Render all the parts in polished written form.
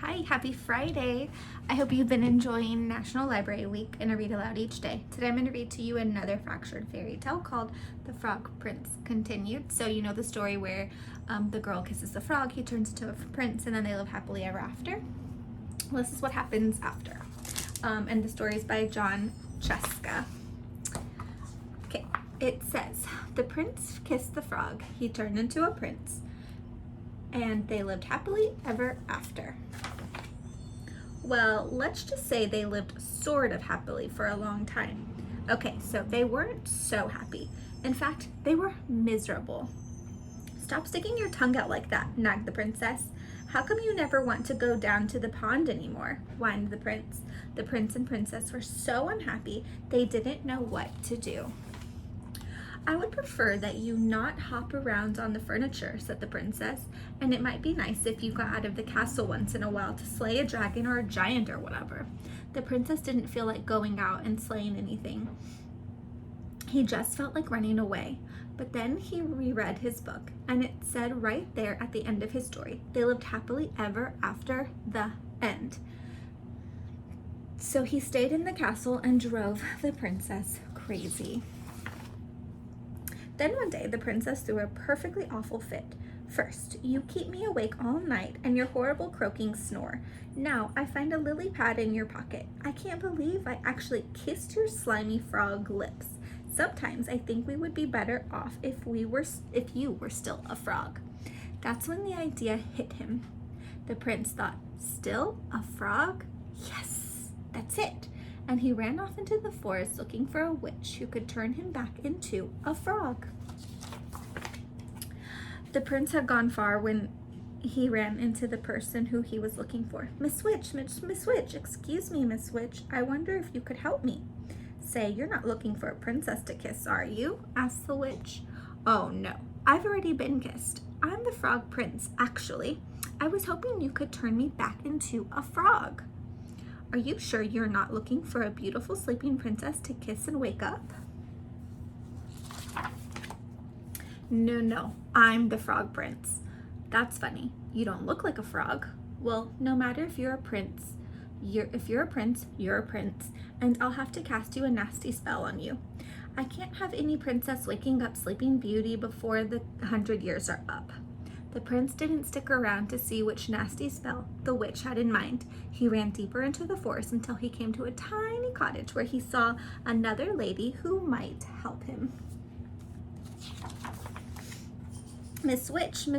Hi, happy Friday. I hope you've been enjoying National Library Week and a read aloud each day. Today I'm going to read to you another fractured fairy tale called The Frog Prince Continued. So you know the story where the girl kisses the frog, he turns into a prince, and then they live happily ever after. Well, this is what happens after. And the story is by Scieszka. Okay, it says, the prince kissed the frog, he turned into a prince, and they lived happily ever after. Well, let's just say they lived sort of happily for a long time. Okay, so they weren't so happy. In fact, they were miserable. Stop sticking your tongue out like that, nagged the princess. How come you never want to go down to the pond anymore? Whined the prince. The prince and princess were so unhappy they didn't know what to do. I would prefer that you not hop around on the furniture, said the princess, and it might be nice if you got out of the castle once in a while to slay a dragon or a giant or whatever. The princess didn't feel like going out and slaying anything. He just felt like running away. But then he reread his book, and it said right there at the end of his story, they lived happily ever after the end. So he stayed in the castle and drove the princess crazy. Then one day, the princess threw a perfectly awful fit. First, you keep me awake all night and your horrible croaking snore. Now, I find a lily pad in your pocket. I can't believe I actually kissed your slimy frog lips. Sometimes I think we would be better off if you were still a frog. That's when the idea hit him. The prince thought, still a frog? Yes, that's it. And he ran off into the forest looking for a witch who could turn him back into a frog. The prince had gone far when he ran into the person who he was looking for. Miss Witch, Miss Witch, excuse me, Miss Witch, I wonder if you could help me. Say, you're not looking for a princess to kiss, are you? Asked the witch. Oh no, I've already been kissed. I'm the frog prince, actually. I was hoping you could turn me back into a frog. Are you sure you're not looking for a beautiful sleeping princess to kiss and wake up? No, I'm the frog prince. That's funny. You don't look like a frog. Well, no matter if you're a prince, you're a prince, and I'll have to cast you a nasty spell on you. I can't have any princess waking up Sleeping Beauty before the 100 years are up. The prince didn't stick around to see which nasty spell the witch had in mind. He ran deeper into the forest until he came to a tiny cottage where he saw another lady who might help him. Miss Witch,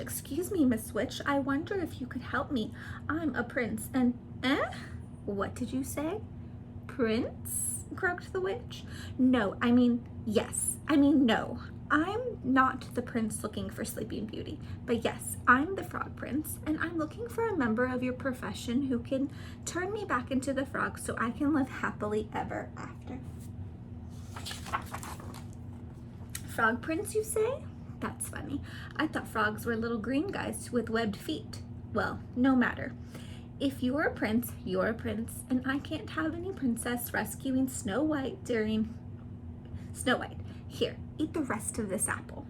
excuse me, Miss Witch, I wonder if you could help me. I'm a prince and, What did you say? Prince? Croaked the witch. No. I'm not the prince looking for Sleeping Beauty, but yes, I'm the frog prince, and I'm looking for a member of your profession who can turn me back into the frog so I can live happily ever after. Frog prince, you say? That's funny. I thought frogs were little green guys with webbed feet. Well, no matter. If you're a prince, you're a prince, and I can't have any princess rescuing Snow White during Snow White. Here, eat the rest of this apple.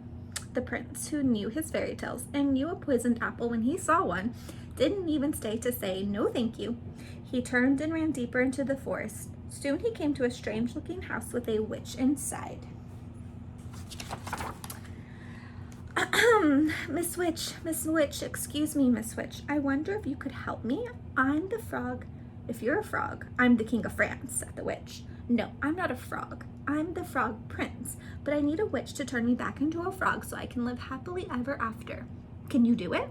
The prince, who knew his fairy tales and knew a poisoned apple when he saw one, didn't even stay to say no thank you. He turned and ran deeper into the forest. Soon he came to a strange-looking house with a witch inside. Miss Witch, excuse me, Miss Witch. I wonder if you could help me. I'm the frog. If you're a frog, I'm the king of France, said the witch. No, I'm not a frog. I'm the frog prince, but I need a witch to turn me back into a frog so I can live happily ever after. Can you do it?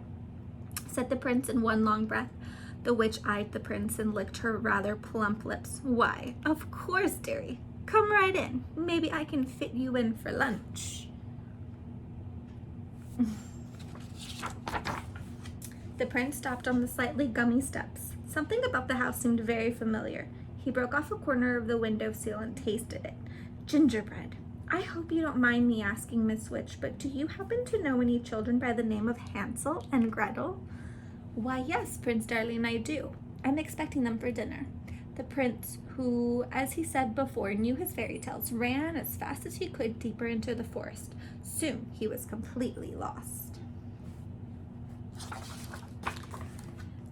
Said the prince in one long breath. The witch eyed the prince and licked her rather plump lips. Why, of course, dearie. Come right in. Maybe I can fit you in for lunch. The prince stopped on the slightly gummy steps. Something about the house seemed very familiar. He broke off a corner of the windowsill and tasted it. Gingerbread. I hope you don't mind me asking, Miss Witch, but do you happen to know any children by the name of Hansel and Gretel? Why, yes, Prince Darling, I do. I'm expecting them for dinner. The prince, who, as he said before, knew his fairy tales, ran as fast as he could deeper into the forest. Soon he was completely lost.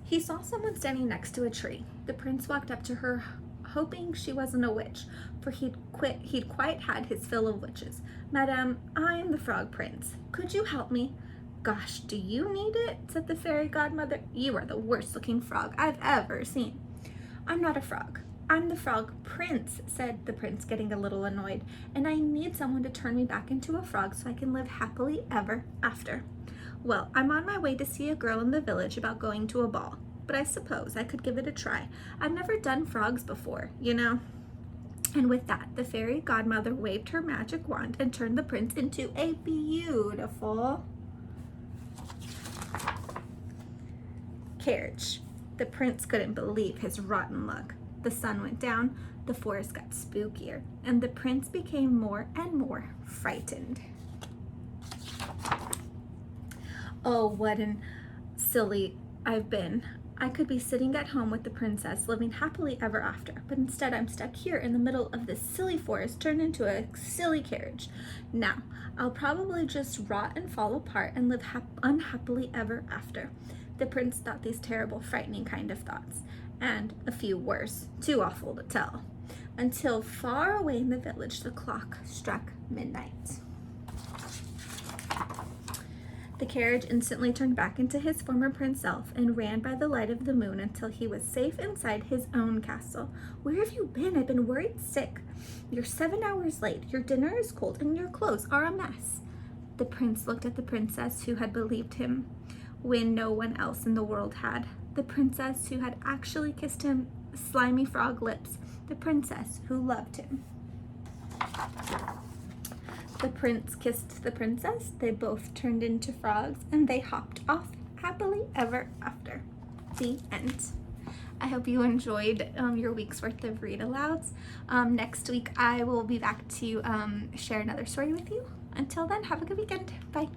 He saw someone standing next to a tree. The prince walked up to her, hoping she wasn't a witch, for he'd quite had his fill of witches. "Madame, I am the Frog Prince. Could you help me?" "Gosh, do you need it?" said the fairy godmother. "You are the worst looking frog I've ever seen." "I'm not a frog. I'm the Frog Prince," said the prince, getting a little annoyed, "and I need someone to turn me back into a frog so I can live happily ever after." "Well, I'm on my way to see a girl in the village about going to a ball, but I suppose I could give it a try. I've never done frogs before, you know." And with that, the fairy godmother waved her magic wand and turned the prince into a beautiful carriage. The prince couldn't believe his rotten luck. The sun went down, the forest got spookier, and the prince became more and more frightened. "Oh, what an silly I've been. I could be sitting at home with the princess, living happily ever after, but instead I'm stuck here in the middle of this silly forest turned into a silly carriage. Now, I'll probably just rot and fall apart and live unhappily ever after." The prince thought these terrible, frightening kind of thoughts, and a few worse, too awful to tell, until far away in the village the clock struck midnight. The carriage instantly turned back into his former prince self and ran by the light of the moon until he was safe inside his own castle. "Where have you been? I've been worried sick. You're 7 hours late, your dinner is cold, and your clothes are a mess." The prince looked at the princess who had believed him when no one else in the world had. The princess who had actually kissed him slimy frog lips. The princess who loved him. The prince kissed the princess, they both turned into frogs, and they hopped off happily ever after. The end. I hope you enjoyed your week's worth of read alouds. Next week I will be back to share another story with you. Until then, have a good weekend. Bye.